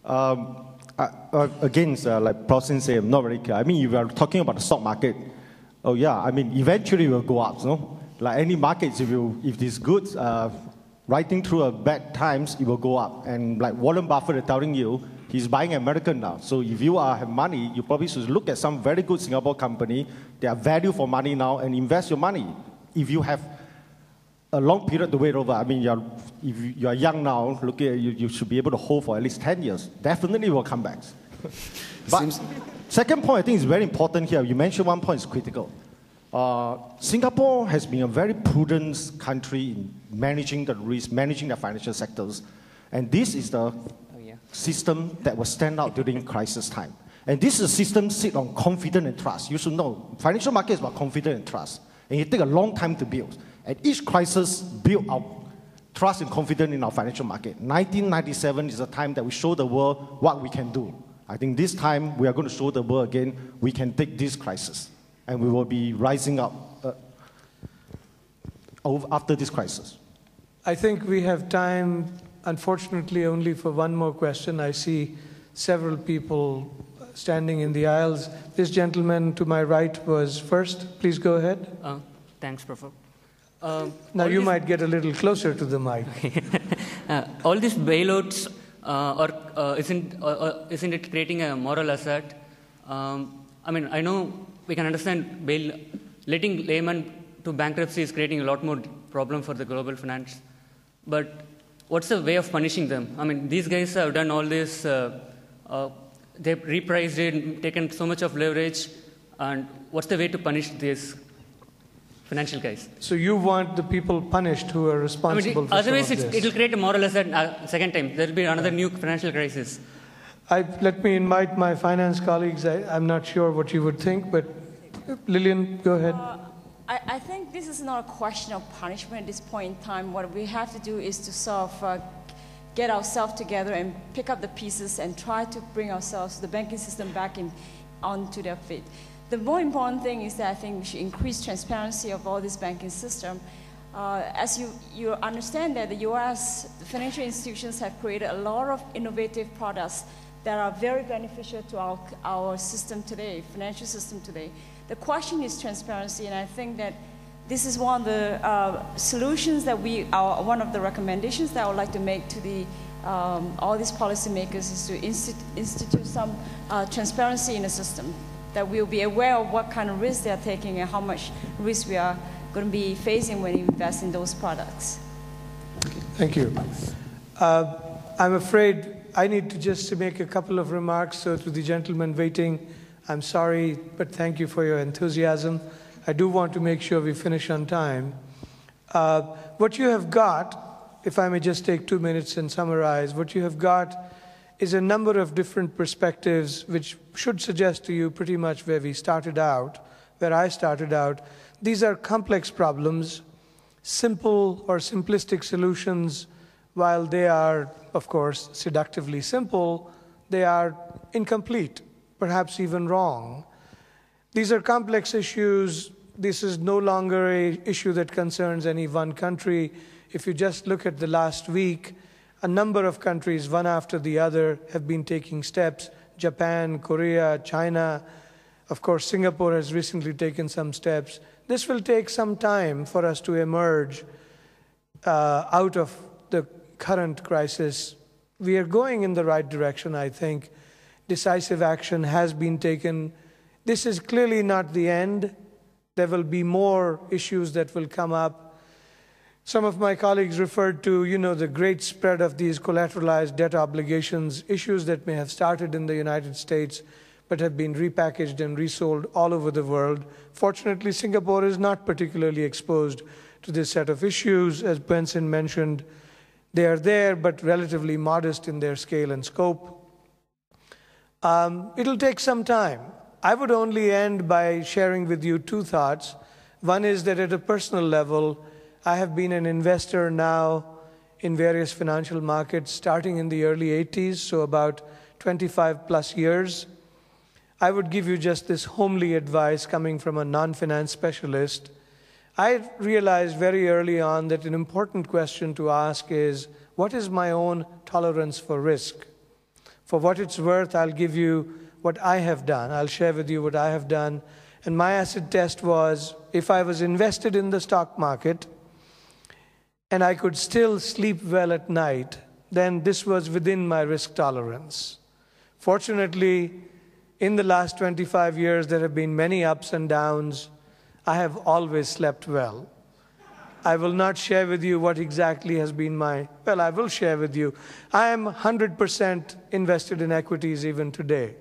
Again, like Prostin said, I'm not very clear. I mean, if you are talking about the stock market, oh yeah, I mean, eventually it will go up, no? Like any markets, if this goods riding through a bad times, it will go up. And like Warren Buffett is telling you, he's buying American now. So if you have money, you probably should look at some very good Singapore company. They are value for money now and invest your money. If you have a long period to wait over, I mean, if you are young now, look at you should be able to hold for at least 10 years. Definitely will come back. But second point, I think is very important here. You mentioned one point is critical. Singapore has been a very prudent country in managing the risk, managing the financial sectors. And this is the system that will stand out during crisis time. And this is a system sit on confidence and trust. You should know, financial market is about confidence and trust. And it takes a long time to build. And each crisis built our trust and confidence in our financial market. 1997 is the time that we show the world what we can do. I think this time we are going to show the world again we can take this crisis. And we will be rising up after this crisis. I think we have time, unfortunately, only for one more question. I see several people standing in the aisles. This gentleman to my right was first. Please go ahead. Thanks, Professor. Now you might get a little closer to the mic. All these bailouts, isn't it creating a moral hazard? I mean, I know we can understand letting laymen to bankruptcy is creating a lot more problem for the global finance. But what's the way of punishing them? I mean, these guys have done all this. They've repriced it, taken so much of leverage, and what's the way to punish these financial guys? So you want the people punished who are responsible for otherwise some of this. It will create a moral hazard second time. There will be another new financial crisis. Let me invite my finance colleagues. I'm not sure what you would think, but Lillian, go ahead. I think this is not a question of punishment at this point in time. What we have to do is to sort of get ourselves together and pick up the pieces and try to bring ourselves, the banking system, back onto their feet. The more important thing is that I think we should increase transparency of all this banking system. As you understand that the US, the financial institutions have created a lot of innovative products that are very beneficial to our system today, financial system today. The question is transparency, and I think that this is one of the solutions that one of the recommendations that I would like to make to all these policymakers is to institute some transparency in the system, that we'll be aware of what kind of risk they're taking and how much risk we are going to be facing when we invest in those products. Thank you. I'm afraid I need to just make a couple of remarks. So to the gentleman waiting, I'm sorry, but thank you for your enthusiasm. I do want to make sure we finish on time. What you have got, if I may just take 2 minutes and summarize, what you have got is a number of different perspectives which should suggest to you pretty much where we started out, where I started out. These are complex problems. Simple or simplistic solutions, while they are, of course, seductively simple, they are incomplete, perhaps even wrong. These are complex issues. This is no longer an issue that concerns any one country. If you just look at the last week, a number of countries, one after the other, have been taking steps. Japan, Korea, China. Of course, Singapore has recently taken some steps. This will take some time for us to emerge out of the current crisis. We are going in the right direction, I think. Decisive action has been taken. This is clearly not the end. There will be more issues that will come up. Some of my colleagues referred to, the great spread of these collateralized debt obligations, issues that may have started in the United States but have been repackaged and resold all over the world. Fortunately, Singapore is not particularly exposed to this set of issues. As Benson mentioned, they are there, but relatively modest in their scale and scope. It'll take some time. I would only end by sharing with you 2 thoughts. One is that at a personal level, I have been an investor now in various financial markets starting in the early 80s, so about 25 plus years. I would give you just this homely advice coming from a non-finance specialist. I realized very early on that an important question to ask is, what is my own tolerance for risk? For what it's worth, I'll give you what I have done. I'll share with you what I have done. And my acid test was, if I was invested in the stock market and I could still sleep well at night, then this was within my risk tolerance. Fortunately, in the last 25 years, there have been many ups and downs. I have always slept well. I will not share with you what exactly has been well, I will share with you. I am 100% invested in equities even today.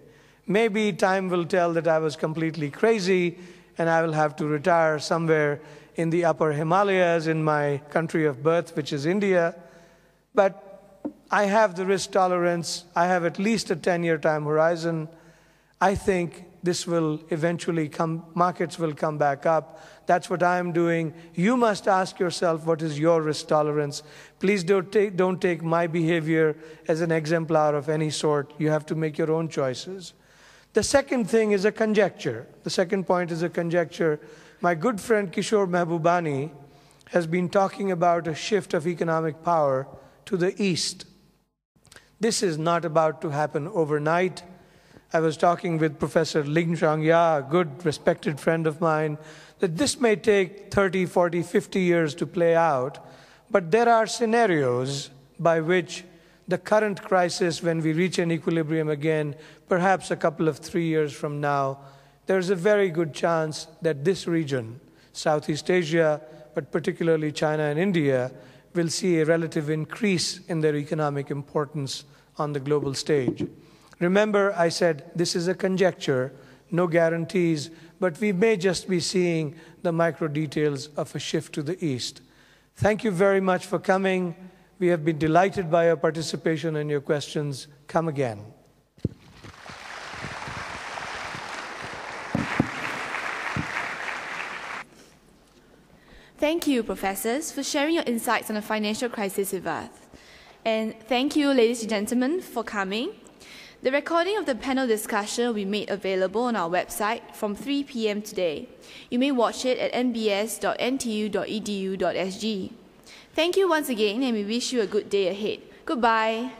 Maybe time will tell that I was completely crazy and I will have to retire somewhere in the upper Himalayas in my country of birth, which is India. But I have the risk tolerance. I have at least a 10-year time horizon. I think this will eventually markets will come back up. That's what I'm doing. You must ask yourself, what is your risk tolerance? Please don't take my behavior as an exemplar of any sort. You have to make your own choices. The second thing is a conjecture. The second point is a conjecture. My good friend Kishore Mahbubani has been talking about a shift of economic power to the east. This is not about to happen overnight. I was talking with Professor Ling Shang-ya, a good, respected friend of mine, that this may take 30, 40, 50 years to play out, but there are scenarios by which the current crisis, when we reach an equilibrium again, perhaps a couple of 3 years from now, there's a very good chance that this region, Southeast Asia, but particularly China and India, will see a relative increase in their economic importance on the global stage. Remember, I said this is a conjecture, no guarantees, but we may just be seeing the micro details of a shift to the east. Thank you very much for coming. We have been delighted by your participation and your questions. Come again. Thank you, professors, for sharing your insights on the financial crisis with us. And thank you, ladies and gentlemen, for coming. The recording of the panel discussion will be made available on our website from 3 p.m. today. You may watch it at nbs.ntu.edu.sg. Thank you once again, and we wish you a good day ahead. Goodbye.